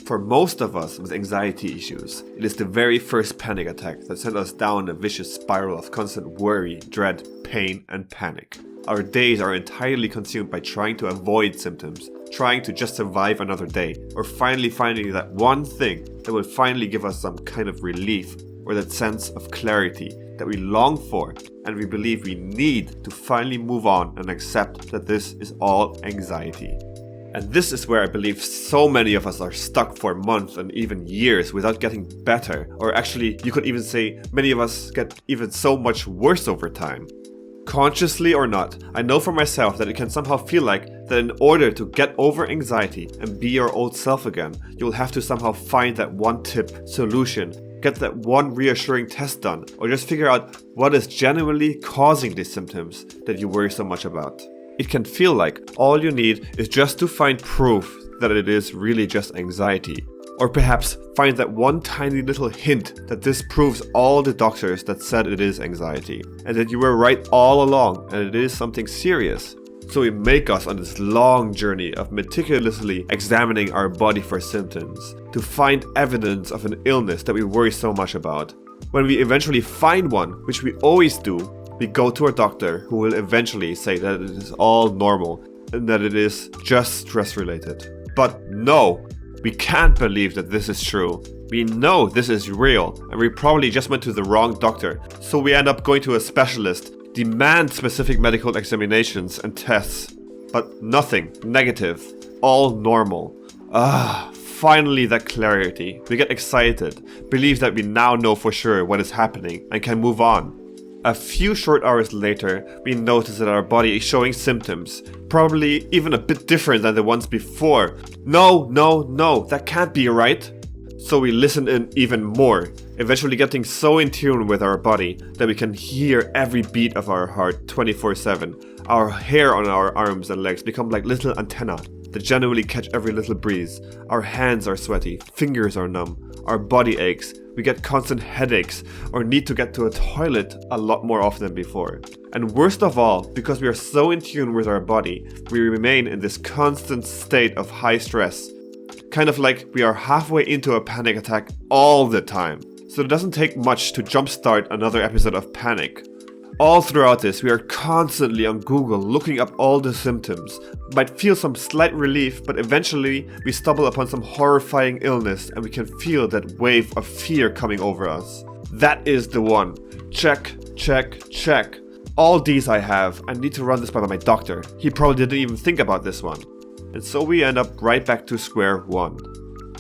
For most of us with anxiety issues, it is the very first panic attack that sent us down a vicious spiral of constant worry, dread, pain, and panic. Our days are entirely consumed by trying to avoid symptoms, trying to just survive another day, or finally finding that one thing that will finally give us some kind of relief or that sense of clarity that we long for and we believe we need to finally move on and accept that this is all anxiety. And this is where I believe so many of us are stuck for months and even years without getting better, or actually you could even say many of us get even so much worse over time. Consciously or not, I know for myself that it can somehow feel like that in order to get over anxiety and be your old self again, you'll have to somehow find that one tip, solution, get that one reassuring test done, or just figure out what is genuinely causing these symptoms that you worry so much about. It can feel like all you need is just to find proof that it is really just anxiety. Or perhaps find that one tiny little hint that this proves all the doctors that said it is anxiety, and that you were right all along and it is something serious. So we make us on this long journey of meticulously examining our body for symptoms, to find evidence of an illness that we worry so much about. When we eventually find one, which we always do, we go to a doctor who will eventually say that it is all normal and that it is just stress related. But no, we can't believe that this is true. We know this is real and we probably just went to the wrong doctor. So we end up going to a specialist, demand specific medical examinations and tests, but nothing, negative, all normal. Finally that clarity. We get excited, believe that we now know for sure what is happening and can move on. A few short hours later, we notice that our body is showing symptoms, probably even a bit different than the ones before. No, that can't be right. So we listen in even more, eventually getting so in tune with our body that we can hear every beat of our heart 24/7. Our hair on our arms and legs become like little antennae that genuinely catch every little breeze. Our hands are sweaty, fingers are numb, our body aches, we get constant headaches or need to get to a toilet a lot more often than before. And worst of all, because we are so in tune with our body, we remain in this constant state of high stress. Kind of like we are halfway into a panic attack all the time. So it doesn't take much to jumpstart another episode of panic. All throughout this, we are constantly on Google looking up all the symptoms. Might feel some slight relief, but eventually we stumble upon some horrifying illness and we can feel that wave of fear coming over us. That is the one. Check. All these I have. I need to run this by my doctor. He probably didn't even think about this one. And so we end up right back to square one.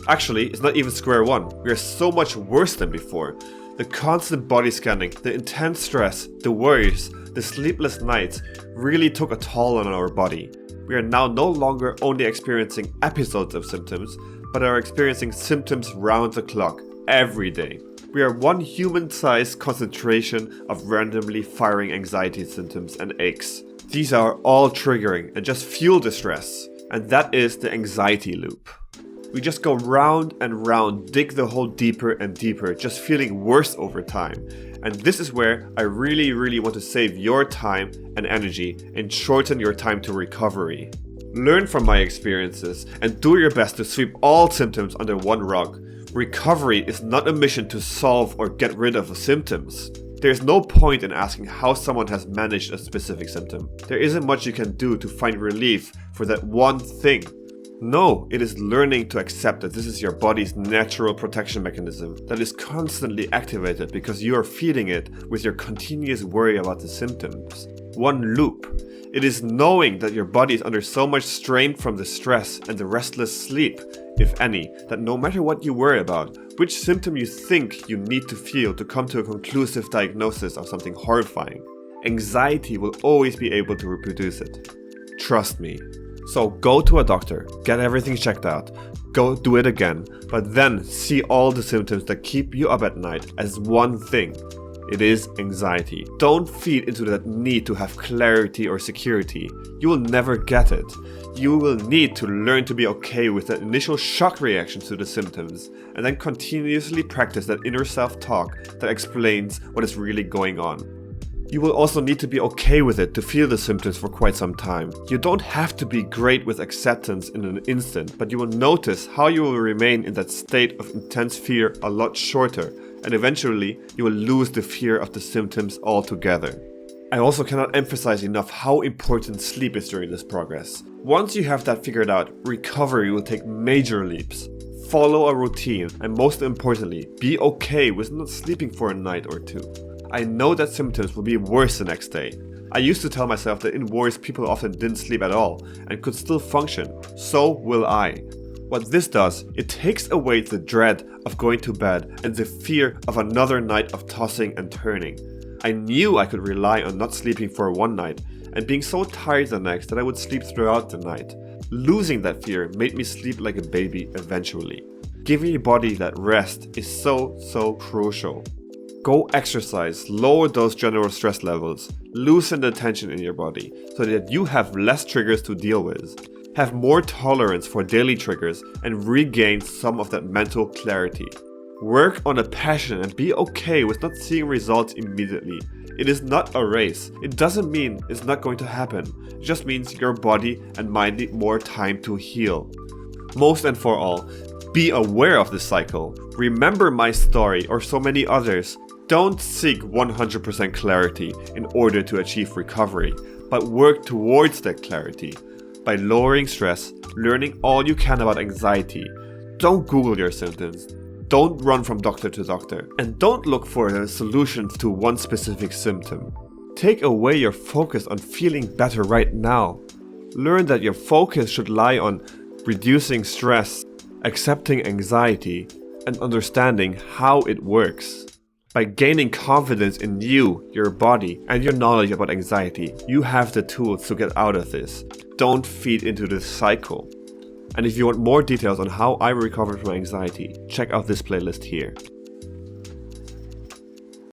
Actually, it's not even square one. We are so much worse than before. The constant body scanning, the intense stress, the worries, the sleepless nights really took a toll on our body. We are now no longer only experiencing episodes of symptoms, but are experiencing symptoms round the clock, every day. We are one human-sized concentration of randomly firing anxiety symptoms and aches. These are all triggering and just fuel the stress, and that is the anxiety loop. We just go round and round, dig the hole deeper and deeper, just feeling worse over time. And this is where I really want to save your time and energy and shorten your time to recovery. Learn from my experiences and do your best to sweep all symptoms under one rug. Recovery is not a mission to solve or get rid of symptoms. There is no point in asking how someone has managed a specific symptom. There isn't much you can do to find relief for that one thing. No, it is learning to accept that this is your body's natural protection mechanism that is constantly activated because you are feeding it with your continuous worry about the symptoms. One loop. It is knowing that your body is under so much strain from the stress and the restless sleep, if any, that no matter what you worry about, which symptom you think you need to feel to come to a conclusive diagnosis of something horrifying, anxiety will always be able to reproduce it. Trust me. So go to a doctor, get everything checked out, go do it again, but then see all the symptoms that keep you up at night as one thing. It is anxiety. Don't feed into that need to have clarity or security. You will never get it. You will need to learn to be okay with the initial shock reaction to the symptoms, and then continuously practice that inner self-talk that explains what is really going on. You will also need to be okay with it to feel the symptoms for quite some time. You don't have to be great with acceptance in an instant, but you will notice how you will remain in that state of intense fear a lot shorter, and eventually you will lose the fear of the symptoms altogether. I also cannot emphasize enough how important sleep is during this progress. Once you have that figured out, recovery will take major leaps. Follow a routine, and most importantly, be okay with not sleeping for a night or two. I know that symptoms will be worse the next day. I used to tell myself that in wars people often didn't sleep at all and could still function. So will I. What this does, it takes away the dread of going to bed and the fear of another night of tossing and turning. I knew I could rely on not sleeping for one night and being so tired the next that I would sleep throughout the night. Losing that fear made me sleep like a baby eventually. Giving your body that rest is so crucial. Go exercise, lower those general stress levels, loosen the tension in your body so that you have less triggers to deal with. Have more tolerance for daily triggers and regain some of that mental clarity. Work on a passion and be okay with not seeing results immediately. It is not a race. It doesn't mean it's not going to happen. It just means your body and mind need more time to heal. Most and for all, be aware of this cycle. Remember my story or so many others. Don't seek 100% clarity in order to achieve recovery, but work towards that clarity by lowering stress, learning all you can about anxiety. Don't Google your symptoms. Don't run from doctor to doctor, and don't look for solutions to one specific symptom. Take away your focus on feeling better right now. Learn that your focus should lie on reducing stress, accepting anxiety, and understanding how it works. By gaining confidence in you, your body, and your knowledge about anxiety, you have the tools to get out of this. Don't feed into this cycle. And if you want more details on how I recovered from anxiety, check out this playlist here.